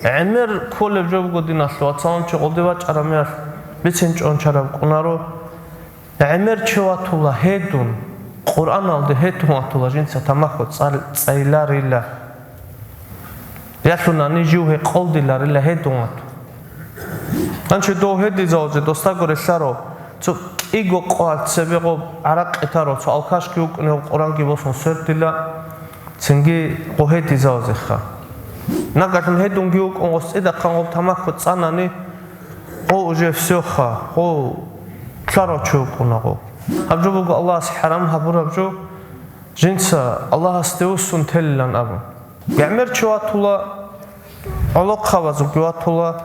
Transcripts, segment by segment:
Emir kolev job godina sloatsan çoldiva çaramyar biçin çon çarab qunaro Emir çevatula hedun Kur'an aldı hedun atula jinsa tamaxo tsailarilla Yatluna nijuhe qoldilarilla hedun atu Anche do hedi zaoze dostagore saro co igo qoat sebego araqetaro co alkashki ukne Qur'an ki boson sertila Cengi qohedi zaoze kha Nagatun hedun giuk ongos eda qangob tamaxo tsanani o uje всё kha o Claro çukunago. Habjobu Allah haram haburabjo jinsa Allah asteusun tellan abu. Gamer çuatula Allah khavazu çuatula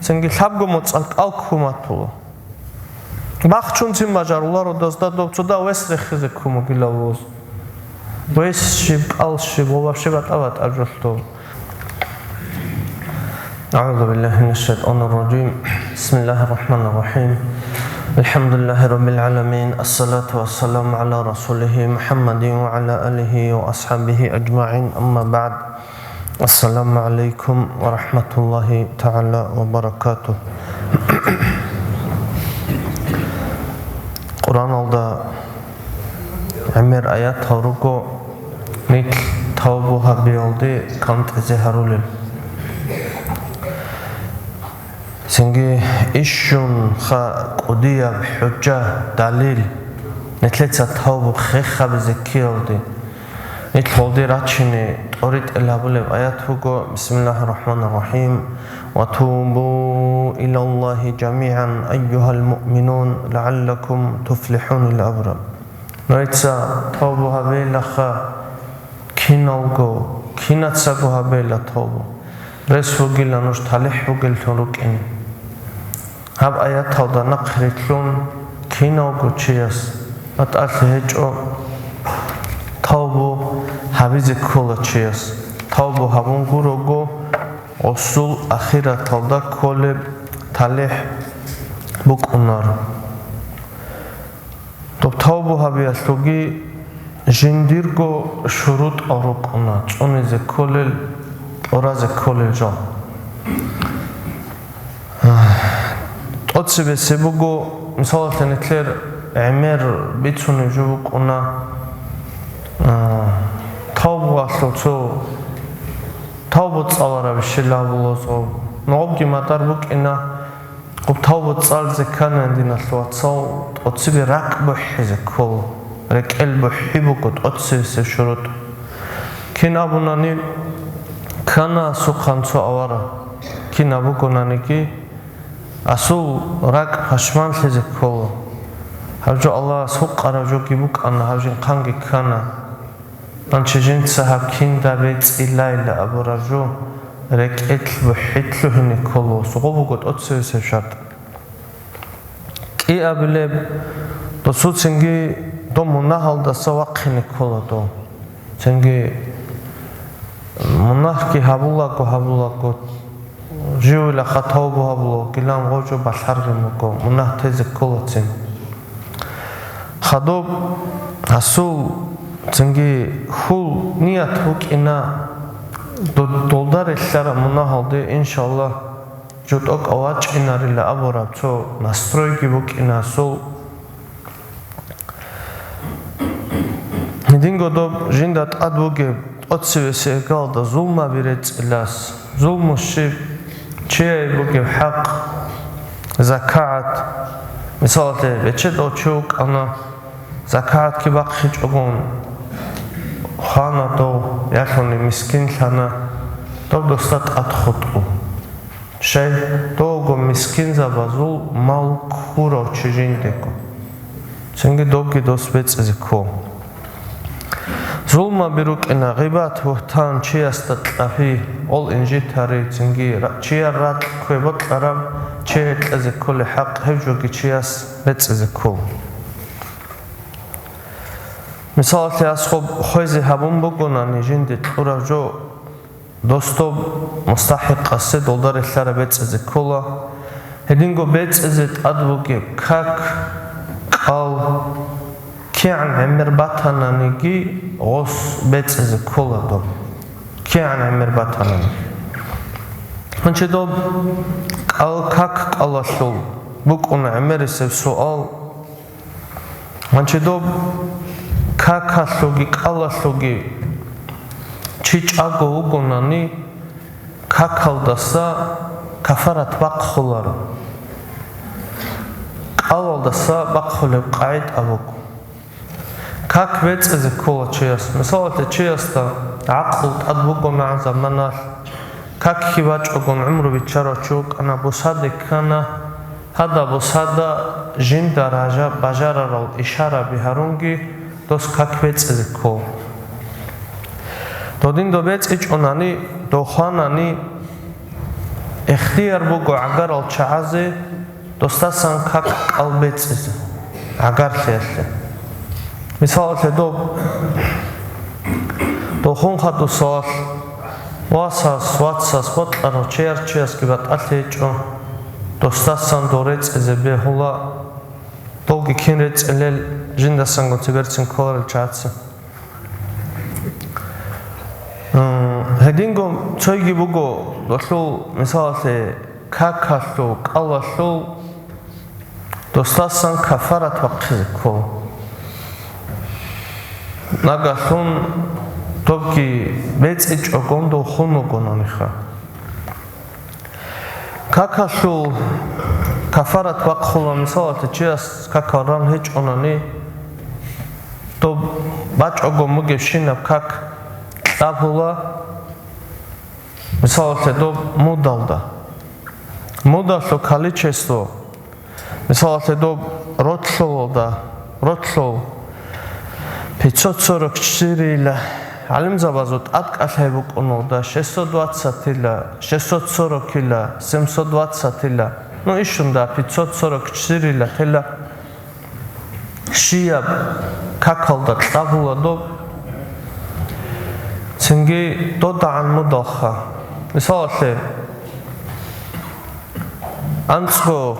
sengi sabgo motsalk alkumatula. Baxchun timmajarular odazda dobçuda vesre khize kumogilavos. Vesshib alshib вообще батават ажолто. أعوذ بالله من الشيطان الرجيم بسم الله الرحمن الرحيم الحمد لله رب العالمين الصلاة والسلام على رسوله محمد وعلى آله وأصحابه أجمعين أما بعد السلام عليكم ورحمة الله تعالى وبركاته قرآن الله عمر آيات هاروكو نيك توبوها بيولدي كانت زهرولل Sengi ishun kha qudiya hujja dalil netletsa tawbu khekha bezekildi netholdi rachini torit elabule ayat hugo bismillahir rahmanir rahim wa tubu ila allahi jami'an ayyuhal mu'minun la'allakum tuflihun ila abram noitsa tawbu habela kha kinalgo kinatsa go habela tawbu resugila nush talih hugel thurukin Hab ayat tawda naqritlun kinaw guchiyas at alhejo tawbu habize kola chiyas tawbu habun gurogo osul akhira tawda kole talih bukunar to tawbu habiyas logi jindirgo shurut arukuna chonize kolel oraze kolel jo Otse sebugo misalten etler Emir bitsuni jubuk ona tawbu asloço tawbu tsalara bishilla bulozo noqgi matar buk ina qub tawbu tsalze kanandina asloço otse bi rakbu hizko rekel bu hibukot otse se shurut kina bunani kana suqanso awara kina bukonani ki Asul rak hashman lezekolo. Havjo Allah suqara jo gibuk anna havjin qangi kana. Anchejin sahab kinda bets ilayla aburajo rek etlu hitlu hini kolo. Suqobugot otse shart. Ki abileb to su tsengi to munahalda sawaqini kolo to. Tsengi munah ki habula ko Jiwla khatawbu hablo kilam gojo bashargimuko munah tezekolotin Khadob asul tsengi hul niyat hukina doldar eshara munah halde inşallah jutok avaç inarilla aborabso nastroyki bukina sol Nidingo dob jindat advoge otsivese galda zulma biret ilas zulmushi Çey bugün hak, zakat, misalte veçet oçuk ana zakat ki bak hiç ogun xana do yakoni miskin xana do dostat atxotu. Şey dogo miskin zabazul mal kuro çijindeko. Çünkü dogi dost betziko. Zulma biruk ina ghibat vuhtan chiyastat afi ol inji tari çünkü chiyarat kwebat aram chiyat azikul haq hevjo ki chiyas betzikul Misal asxob khoizi habun bugunani jindi turavjo dostob mustahiq asse doldar ehlara betzikula hedingo betzit advoge kak qal Kian emir batananigi os betzeze kolado. Kian emir batanani. Manchedo kak kalasol buk ona emeresev soal Manchedo kakaslogi kalaslogi chichago ugonani kakaldasa kafarat baqxular qavaldasa baqxulev qaid avok kak vetseze kola cheyas misalate cheyasta aqlt advugona zamanal kak hivachogon umru vicharachuk ana busade kana hada busada jinda raja bajararal ishara biharungi dos kak vetseze kola Dodin do vets onani do khanani ikhtiyar bugo agar al chaaze dostasan kak albetseze agar kherte misal do khon khatu sar wasas watsas potaro cherchias kibat atlecho dostasan doretseze behula dolgi kinrets elel jindasan gotivertsin kolal chatse Hedingo çoygi bugo doslu misalse kakaslu kalaslu dostasan kafarat vaqtiko nagasun topki betich ogondo homogonaniha kakaslu kafarat vaqkhula misalse jas kakaran hiç onani to baç ogomu gevşinab kak Tabula misalate do modalda modalso kalichesto misalate do rotlo 544 ile alim zabazot atqalheb uqonoda 620 ile 640 ile 720 ile no ishunda 544 ile tela shia kakalda tabula do Singi dodaan mudakha misalate ansgo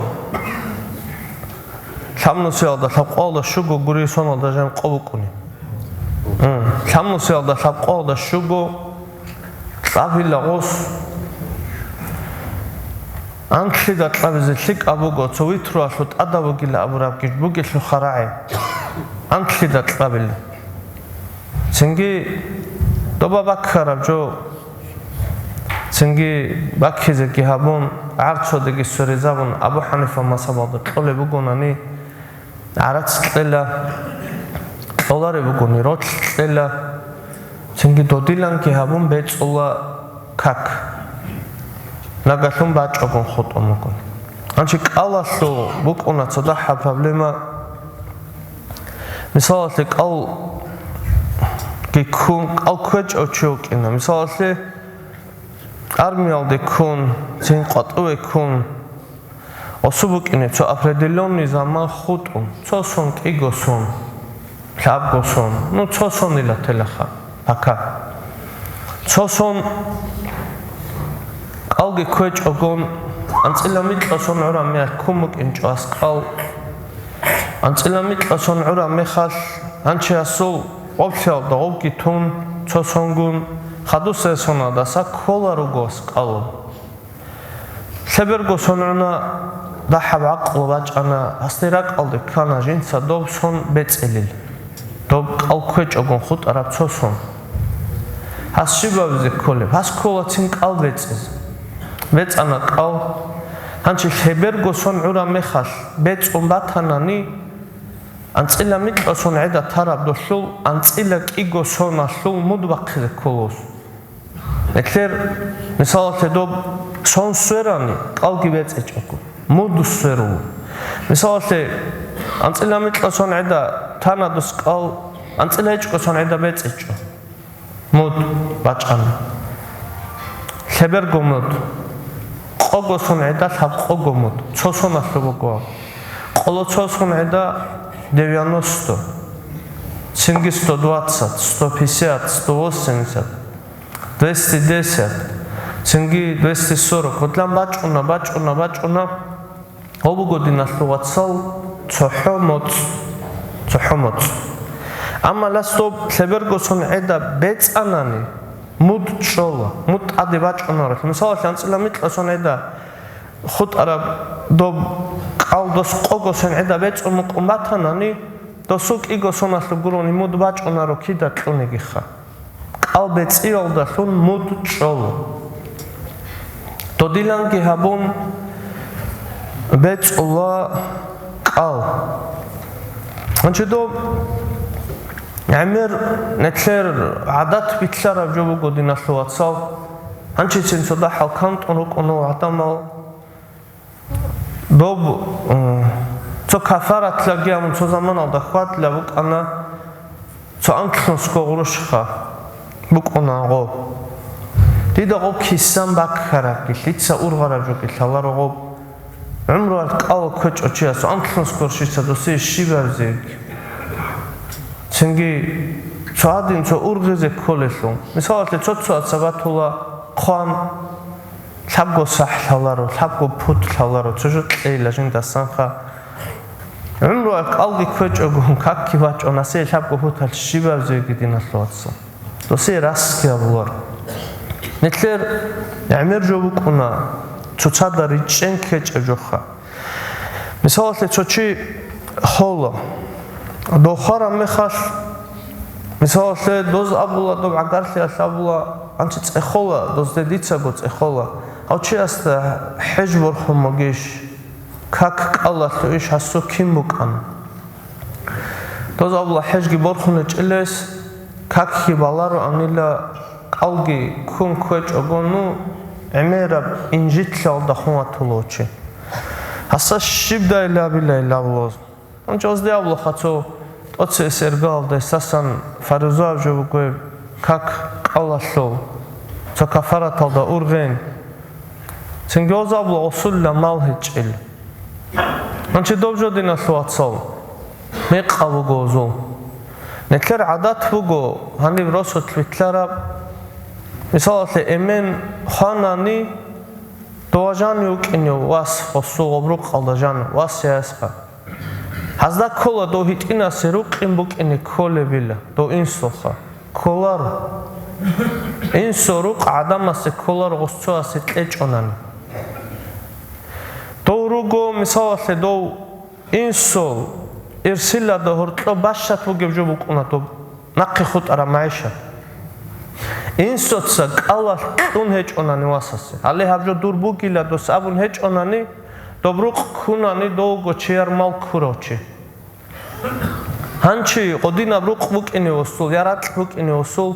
samnusyalda sapqola shugo guri sonalda jan qovukuni samnusyalda sapqola shugo tavila os ankhida tavizlik abugo tsovitru ashut adavogila aburabki bugishu khara'i ankhida tavil singi Doba bakharab jo singi bakhize ki habun artsodegi sorizabun Abu Hanifa masabada qole bugonani arats qela dolare bugoni rot qela singi dodilan ki habun betsola kak nagasun bachogon khotomokon anchi qalaslo bugona tsoda ha problema misalate qal Kun alquech ochok ina misalse armialde kun sen qatwe kun osubuk ine to определённый zaman khutun tsoson kigoson labgoson no tsoson ila telakha aka tsoson alge quech ogon antsilamit tsoson ura me kumuk inchas qal antsilamit tsoson ura me khas anchiaso Optional da olki tun tsosongun khaduse sona da sa kolarugos qalo sebergo sonuna da habaq lobachana asterak alde kana jinsa dob son betselil dob qalquech ogon khut arab tsoson hasshibavze kole has kolatin qalbetsez betsana qal hanchi sebergo son ura mekhas betsumbatanani Antsila mitloson eda tarab doshul antsila kigoson ashul mudbaqir kolos. Ekler misalate dob son sverani qalgi betechoko mudu sveru. Misalate antsila mitloson eda tanados qal antsila echkoson eda betecho. Mud bachana. Sebergomod qogoson eda sabqogomod tsoson ashlogo. Qolotsoson eda 90, Цинги 120, 150, 180, 210, Цинги 240. Вот лам бачуна. Обугодина слугатсал цохомот. Ама ласто себергосон эда бецанани. მუდ ჭოლა მუდ ადი ბაჭონარეთ მისალ ანწილა მიტყოსონ ედა ხუტარა დო ყალდოს ყოგოსენ ედა ბეწმუ ყმათანანი დო სუკიგოსონასლ გურონი მუდ ბაჭონარო ქიდა ყუნიგი ხა ყალბე წიოლდა სუნ მუდ ჭოლო დო დილანგი ჰაბუნ ბეწულა ყალ ანჩედო ამერ ნეთლერ ადათ ბიტლარა ჯობუგო დინასლოაცალ ანჩიცინ სოდა ჰალკანტონო კონო ადამალ დობ ცო კაფარათ ლაგიამ ცო ზამანალდა ხვატლა უკანა ცო ანქნოს გოგროშხა უკონაღო დიდაღო ქისამ ბაქხარაკი ლიცა ურღარაჯოკი ლალაროღო ამრალ ყალ ქოჭოჩიას ანქნოს გორშიცა დოსი შიბარზე ჩენგი ჩადინ ჩო ურღეზე ქოლესო მისალათე ცოცოა საბათულა ხვან ლაბგო საჰლალარო ლაბგო ფუთლალარო ჩოჟო ყეილა ჟინდა სანხა ამრალ ყალგი ქოჭოგო ქაკი ვაჭონასე ლაბგო ფუთალ შიბარზე გიდინასლოაცო დოსი რასკიაბულარ ნეთლერ ამერ ჯობუკუნა ცოცადარი ჭენქეჭეჯოხა მისალათე ცოჩი ხოლო დო ხარა მეხას მისალათე დოზ აბულა დო აგარხია საბულა ანჩი წეხოლა დოზ დედიცაგო წეხოლა აუჩიასტა ჰეჯბორ ხომოგიშ ქაკ ყალათო იშ ასო ქიმუკან დოზ აბულა ჰეჯგი ბორხუნე ჭილეს ქაკი ბალარო ანილა ყალგი ქუნ ქოჭოგონუ ემერა ინჯიტლალ და ხომათულოჩი ასა შიბდა ელაბილა ელაბლოს ანჩოს დიაბლო ხაცო ოცე სერგალდა სასან ფარუზავ ჯოგო ქაკ ყალასო ცო კაფარათალდა ურღენ ცენგოზაბლო ოსულა მალჰეჭილ ანჩი დობჯოდინასლოაცალ მეყავუგოზო ნეთლერ ადათ ბუგო ჰანი როსოთ ვიტლარა მისალათე ემენ ხანანი დოაჟანი უკინო ვას ოსუღობრო ყალდაჟან ვას ეასხა ჰაზდა ქოლა დო ჰიტინასე რუ ყიმბუკინი ქოლებილა დო ინსოხა ქოლარ ინსო რუ ყადამასე ქოლარ ღოსცოასე ყეჭონანი დო რუგო მისალათე დო ინსო ერსილა დო ჰორტლო ბაშათ ვუგებჯობუკუნა დო ნაყი ხუტარა მაიშა ინსოცა ყალა ყუნ ჰეჭონანი ვასასე ალე ჰაბჯო დურბუკილა დო საბუნ ჰეჭონანი დობრუყ ქუნანი დოუგო ჩიარმალ ქუროჩი ჰანჩი ყოდინა ბრუყ ვუკინე ოსულ იარატ ვუკინე ოსულ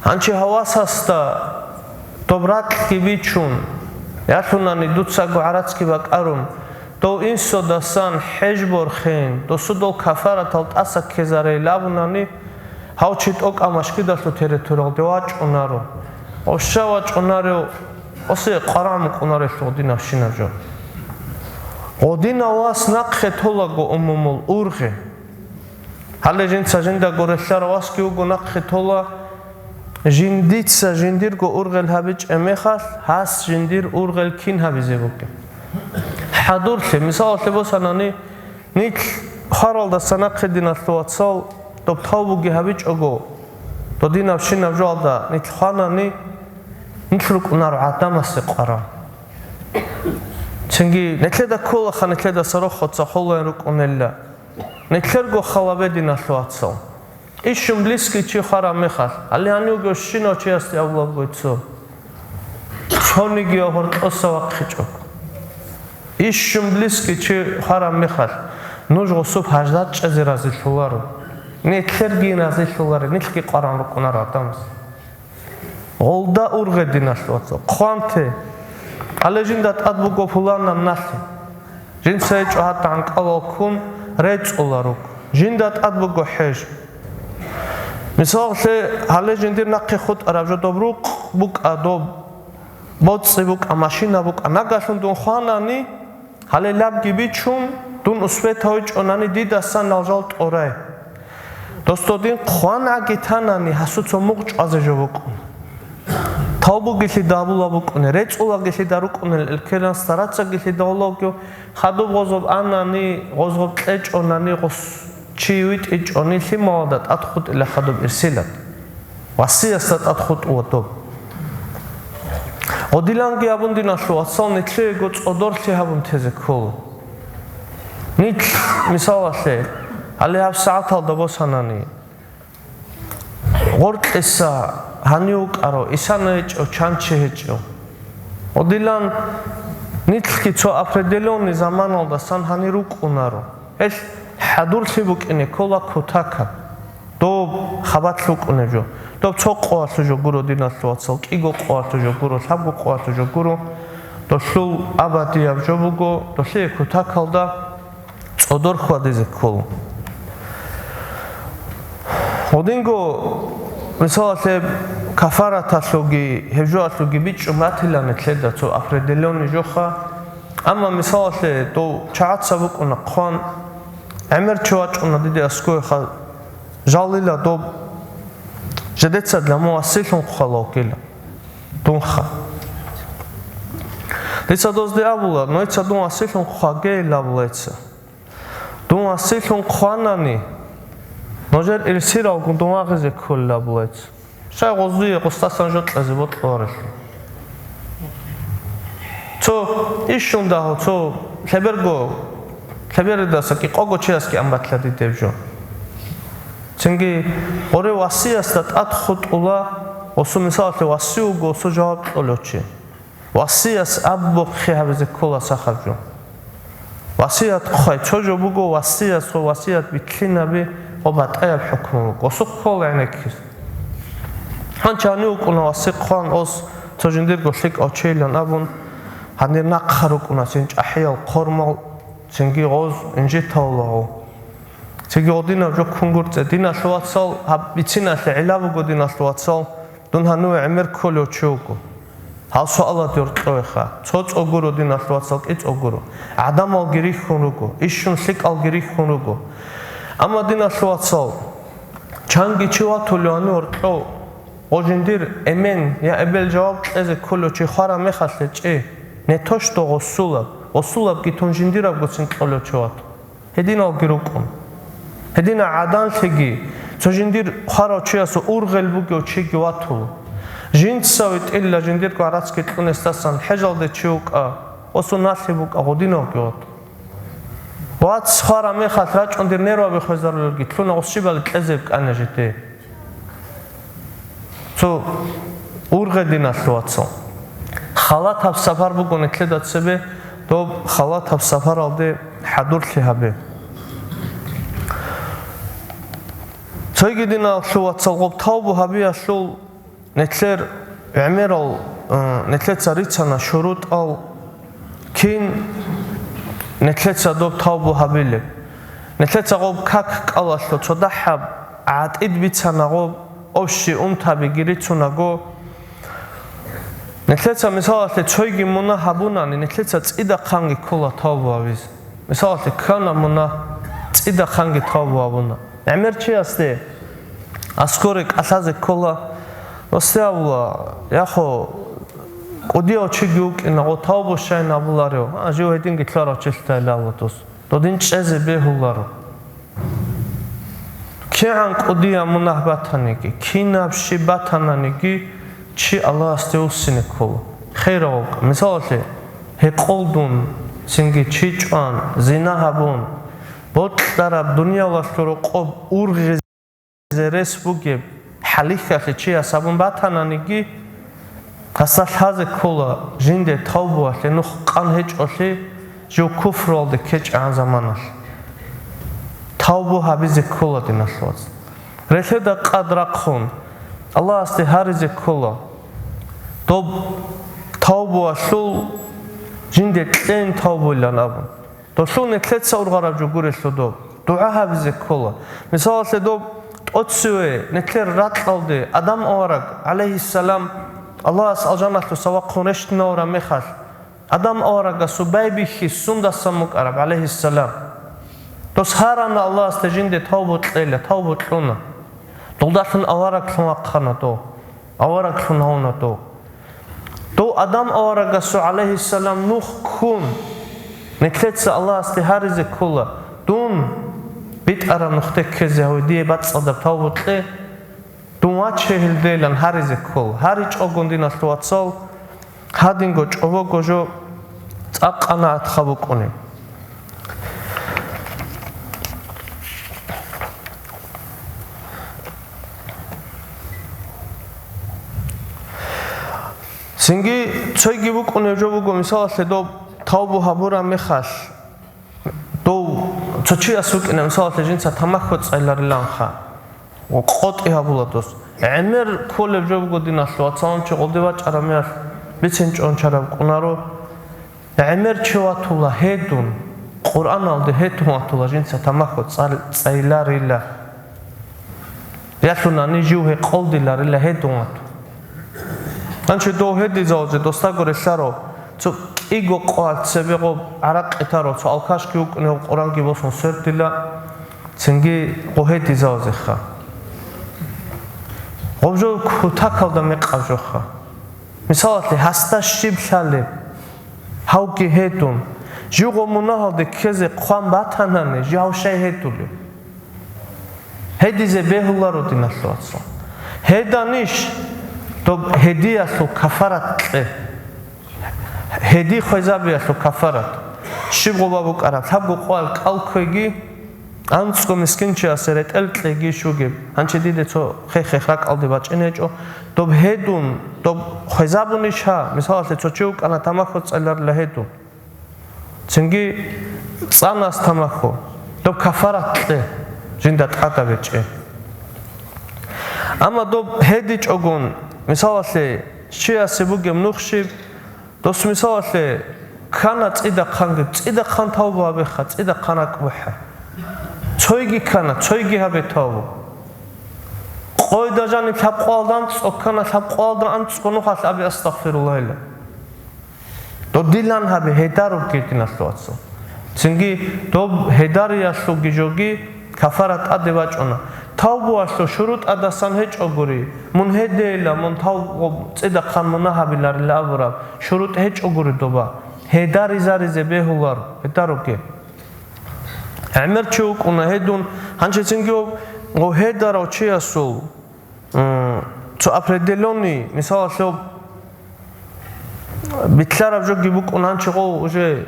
ჰანჩი ჰავასასტა დობრატ კიბიჩუნ იართუნანი დუცაგო არაცკი ბაკარუმ დო ინსო და სან ჰეჯბორ ხენ დო სუდო კაფარათალ ტასა ქეზარე ლაბუნანი ჰაუჩი ტოკამაშკი დასო თერეთურალ დევაჭონარო ოშავაჭონარო ოსე ყარამ ყონარესო დინა შინაჯო ოდინა ვას ნაყხე თოლაგო ომომოლ ურღე ჰალე ჟინცა ჟინდა გორესარო ვას კიუგო ნაყხე თოლა ჟინდიცა ჟინდირგო ურღელ ჰაბიჭ ემეხას ჰას ჟინდირ ურღელ კინ ჰაბიზებოკე ჰადურლე მისალათე ბოსანანი ნიქ ხარალდა სანაყხე დინასლოაცალ დო თავუგი ჰაბიჭოგო დო დინა შინაჯოალდა ნიქ ხანანი ნიქრუკუნარო ადამასე ყარა ჩენგი ნეთლედა ქოლა ხა ნეთლედა საროხოცა ხოლა რუკუნელა ნეთლერგო ხალაბედინასლოაცო იშუმ ბლისკი ჩი ხარა მეხარ ალიანიუგო შინო ჩიასტი ავლაბოიცო ჩონიგი ოღორტოსა ვახიჭო იშუმ ბლისკი ჩი ხარა მეხარ ნუჟღო სუფ ჰაჯდათ ჭეზერაზი ლულარო ნეთლერგი ნაზი ლულარი ნეთლკი ყარან რუკუნარო ადამას Олда ургединасლოაცო ხვანთე ალეჟინდათ ადბუგო ფულანა ნასი ჟინსეჭო ჰატან ყალოქუნ რეწოლარუკ ჟინდათ ადბუგო ჰეჟ მისალე ალეჟინდირ ნაყი ხუტ არავჟო დობრუკ ბუკადო მოწი ბუკა მაშინა ბუკა ნაგაშუნ დუნ ხვანანი ჰალე ლაბგი ბიჩუნ დუნ უსვეთოიჭონანი დიდასან ალჟალ ტორე დოსტოდინ ხვანა გითანანი ჰასუცო მუყჭაზე ჟობუკუნ თავბუგილი დაბულაბუკუნე რეწულაგილი დარუკუნე ელქერან სტარაცაგილი დაოლოგიო ხადო ღოზობ ანანი ღოზობ ყეჭონანი ღოს ჩივიტ იჭონი ლიმოდა ტათხუტი ლახადო პირსილად ვასიასთან ატხუტუათო ოდილანგი აბუნდინაშო აცალ ნეთლეგო წოდორლი აბუნთეზე ქოლ ნით მისალაშე ალე აბ საათალ დაბოსანანი ორკესა ჰანიუკარო ისანეჭო ჩანჩეჭო ოდილან ნითლკიცო აფრედელონი ზამანალდა სან ჰანირუკუნარო ეს ჰადურლი ბუკინე ქოლა ქოთაკა დო ხაბათლუკუნეჯო დო ცოყოასუჯო გურო დინასუაცალ კიგო ყოასუჯო გურო საბგო ყოასუჯო გურო დო შულ აბადიაბჯო ბუგო დო შე ქოთაკალდა წოდორ ხვადეზე ქოლ ოდინგო მისალაშე კაფარათაშოგი ჰევჟოაშოგი ბიჭო მათილანე თლედაცო აფრედელონი ჟოხა ამა მისალაშე დო ჩააცაბუკუნა ყვან ემერჩოაჭუნა დიდი ასკო ხა ჟალილა დო ჟედეცად ლამოასილონ ხალოკილა დუნხა დეცადოს დეაბულა ნოიცა დუნ ასილონ ხაგე ლაბლეცა დუნ ასილონ ყვანანი ნოჟერ ილსირალ გუნდუნ აღეზე ქოლლაბლეც შეგოზი ყოსტასან ჟოტლეზე ბოტლორეში ცო იშუნდა ცო ხებერდასაკი ყოგოჩიასკი ამბათლადი დებჯო ცენგი ორე ვასიასთან ატხუტულა ოსო მისალაშე ვასიუგო ოსო ჯავაბტოლოჩი ვასიას აბბო ხეაბეზე ქოლა სახარჯო ვასიათ ხაი ჩოჯო ბუგო ვასიას ხო ვასიათ ბიკლინაბი ობატაებ ჰუკმუ ოსო ქოლა ენექის ჰანჩანი უკუნა ვასი ყვან ოს ჩოჯინდერ გოშეკ ოჩელან აბუნ ჰანერ ნახარუკუნა სენ ჭაჰიალ ყორმალ ცენგი ღოз ინჯეთაულაო ცენგი ოდინა ჯო ქუნგურწე დინაშოაცალ ბიცინაშე ელავუგო დინაშოაცალ დუნჰანუ ემერ ქოლოჩოუკო ჰალსოალა დორტოეხა ცოწოგურო დინაშოაცალ კიწოგურო ადამალ გირიხუნუგო იშუნ სიკალ გირიხუნუგო ამა დინაშოაცალ ჩანგი ჩუათულოანუ ორტო ოჯინდირ ემენ ია ებელ ჯავაბ ყეზე ქოლოჩი ხარა მეხასე ჭი ნეთოშტო ოსულა ოსულაბ გითონჟინდირაბ გოცინ ყოლოჩოათ ჰედინალ გირუკუნ ჰედინა ადანშიგი ზოჟინდირ ხაროჩიასო ურღელბუგო ჩიგი ვათულ ჟინცავი ტილლა ჟინდირ ყარაცკი ტუნესტასან ჰეჟალდე ჩიუკა ოსო ნასიბუკა ღოდინოგიოთ ვაც ხარა მეხათ რაჭონდირ ნერვაბი ხეზარლურგი თლუნა ოსშიბალი ყეზებ კანეჟიტი ცო ურღედინასლოაცო ხალათაბ საფარბუგონე თლედაცებე დო ხალათაბ საფარალდე ჰადურლი ჰაბე ცოიგიდინა შუაცალ ყობ თაუბუ ჰაბია შულ ნეთლერ ემერალ ნეთლეცა რიცანა შურუტალ კინ ნეთლეცა დო თაუბუ ჰაბილე ნეთლეცა ყობ ქაკ ყალაშო ცოდაჰაბ ატიდ ბიცანა ყობ ოფში უმთაბი გირიცუნაგო ნეთლეცა მისალაშე ცოიგი მონა ჰაბუნანი ნეთლეცა წიდა ხანგი ქოლა თაუბუ ავის მისალაშე ქანა მონა წიდა ხანგი თაუბუ აბუნა ემერჩიასდე ასკორე კასაზე ქოლა ოსეავლა яхо კოდიო ჩიგი უკინა ო თაუბუ შაინა აბულარეო აჟო ედინგი თლარო ჩესთა ლავოტოს დოდინ ჭეზე ბეჰულარო ქიან კოდია მონაჰბათანიგი ქინაბში ბათანანიგი ჩი ალასტე უსინე ქოლა ხერო მისალაშე ჰეყოლდუნ სინგი ჩიჭვან ზინაჰაბუნ ბოტლარა დუნიალაშორო ყობ ურღეზერეს ბუგე ჰალიხაშე ჩია საბუნ ბათანანიგი გასალჰაზე ქოლა ჟინდე თაუბუაშე ნუ ყან ჰეჭოში ჟო ქუფროლდე ქეჭან ზამანაშ თაუბუ ჰაბიზე ქოლა დინაშოაც რეშედა ყადრახონ ალასტე ჰარიზე ქოლა დო თაუბუაშულ ჟინდე ტენ თაუბულანაბ დო შუნე თლეცა ურღარაბჯო გურესო დო დუა ჰაბიზე ქოლა მისალაშე დო ტოცუე ნეთლერ რატყალდე ადამ ავარაგ ალეისალამ ალას ალჯანათო სავაყონეშტნაურა მეხალ ადამ ავარაგა სუბაიბიხი სუნდასამუკარაბ ალეისალამ დოს ჰარანა ალასტე ჟინდე თაუბუ ტყელა თაუბუ ტყუნა დოლდახын ავარაგ ხმაყხანა დო ავარაგ ხნაუნა დო ადამ ავარაგასო ალეისალამ ნუხ ქუნ ნეთლეცა ალასტე ჰარიზე ქოლა დუნ ბიტარა ნუხტე ქეზე ავიდიე ბაცადა თაუბუ ტყე Дума чехилделан харизе кол. Хари чогондина луацал. Хадинго човогожо цақана атхавукуни. Синги цойги вукуни жовуго мисаласле до тавбу хабура мехаш. До цочи асукина мисаласле жинца тамахо цайлариланха. Қот иҳабуладос. Эмер колеб жовуго динаслу ацалан чиғолдива чарамиаш бицин чончараб кунаро. Эмер чиватула хедун. Қур'ан алды хедунатула жинца тамахо цайларила. Ясуна нижуҳе қолдиларила хедунату. Анче до хеди заозе достагоре саро цо иго қоалцебего арақитаро цо алкашки укне қуранги босон сертила цинги қохеди заозеха. Обжо кутакалда меқавжоха. Мисалатли хаста шибшале хауки хетун жуго мунахалде кезе қуан батанане жаушай хетуле. Хедизе бехуларо динаслуатсон. Хеданиш то хедиясу кафарат хеди хойзабиясу кафарат шибго бабукарат хабго қуал қалкойги анцго мискинчи асерет элтлеги шуге анче диде цо хехрак алди баченечо то хедун то хойзабуниша мисаласле цо чук ана тамахо цайлар лахедун цинги цанас тамахо то кафарат жинда тқатавече ама до хеди чогун мисаласле чиасебуге мнухши дос мисаласле кана цида қанги цида қан тавба абеха цида қанак буха цойги кана цойги хабе тавба қойда жани сабқуалдан цоккана сабқуалдан анцконухас аби астағфирулла ила до дилан хабе хедару киртинаслуатсо цинги до хедарияслу гижоги кафарат адевачона тавбуасло шурут адасан хеч огури мун хедела мун тав цеда қан мунахабилар лавра шурут хеч огури доба хедари заризе бехулар хедаруке амер чук уна хедун ханче цингио го хедаро чиасул цо определённый мисаласло битларав жо гибук унанче го уже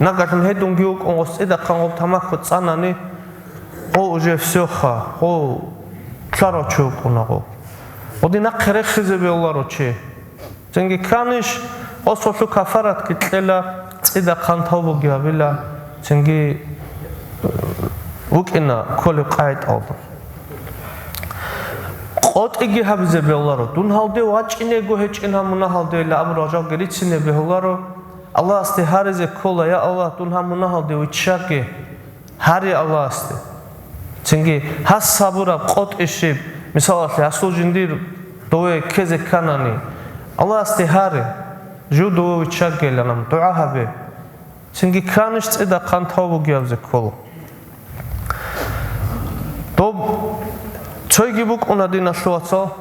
нагатун хедун гиук он цеда қан го тамахо цанани о уже всеха о кларо чукунаго одина қерехизе олароче ценги каниш ософу кафарат китlela цида қантаву гавила ценги укина коли қайт алды қотиги хабизе оларо дун халде вачинего хечина муна халде ла абража герицине оларо аллах асте харизе кола я аллах дун хамуна халде учаке хари аллах асте цинги хас сабура қот ишиб мисаласле асул жиндир дое кезе канани аллах асте хари жу дое учагеланам дуа хабе цинги каниш цида қантаву гявзе колу доб цойги бук унадина шлуацо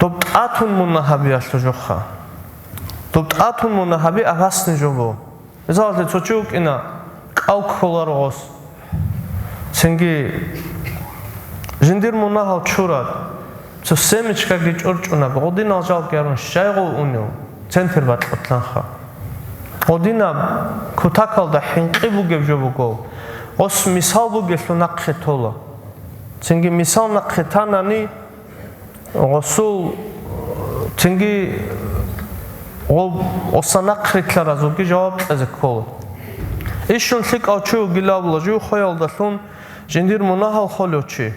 доб атун мунахаби аслу жоха доб атун мунахаби авасни жобо мисаласле цочук ина алкхоларогос цинги жиндир мунахал чурат цо семечка ги чорчуна година ажал гярун шайго уну центр батланха година кутакалда хинқи бугев жобуго ос мисал бугеслу нақхе тола цинги мисал нақхе танани осул цинги осанақхритлара зуги жаваб азе кола ишун сик очу гилавла жу хоялдаслун жиндир мунахал холочи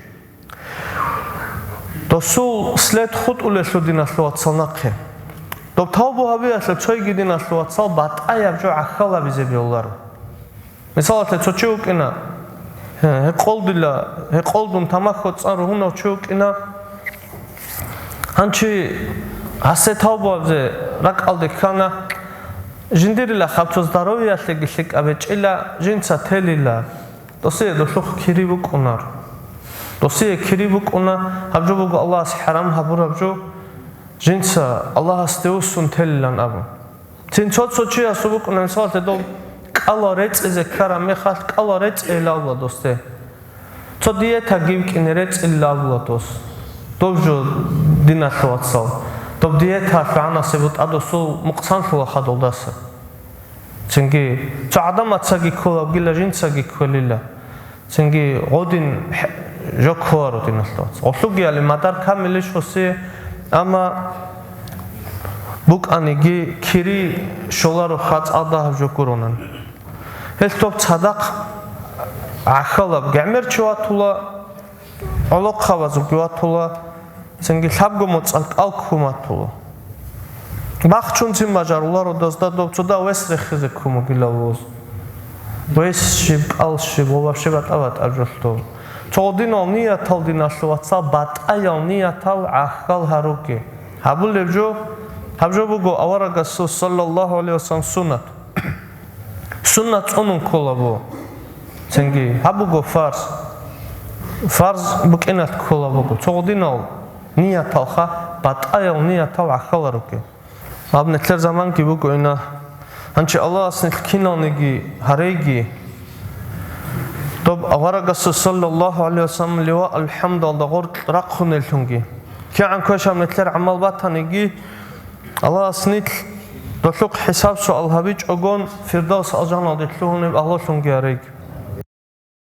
досул след худ улеслу динаслу атсалнақхе доб тавбу хаби асле цойги динаслу атсал батаяв жу аххала бизеби олару мисаласле цочи укина хеқолдун тамахо цару хуна чу укина анчи асе тавбу абзе ракалде кана жиндирила хабцо здоровьясле гилик абечила жинца телила досе дошлух кирибу кунар досе кирибу куна хабжубу аллах харам хабурабжу жинца аллах астеусун телилан абу цин цоцочи асубу куна салте до калорец эзе кара мехат калорец элавла досте Цодиета гивкинерец иллавлатос. Добжо динатлуатсал. Доб диета фанасебут адосу муқсанлуа хадолдаса. Цинги цадаматсаги колабгила жинцаги колила. Цинги один жокхуаро динатлуатс. Ослугиали мадар камилиш хосе ама бук аниги кири шоларо хац адах жокуронан. Хелтоп цадақ ахалаб гамерчуатула Аллах хавазу гуатула цинги лабгумоц алкхуматула. Бахчунци мажарула родазда добцуда весрехизе кумугилавоз. Весшиб алшиб вообще батават ажолто. Цодинал ниятал динашлуатса батаял ниятал ахал харуки. Хабулевжо буго аварагасу саллаллаху алейхи вассалам суннат. Суннат онун колабо. Цинги хабуго Farz buk'inat kola bogu. Çoğdinal niyatalha batayal niyatal akhallaruki. Abnetler zaman ki bu oyna. Hançı Allah asnil kinanigi haregi. Dob avaragas sallallahu aleyhi ve sellem liwa alhamdulillah gor rakhun eltungi. Ki an koş abnetler amal batanigi Allah asnil doluk hesab su alhabic ogon firdavs ajan adetluhun Allah sungi haregi.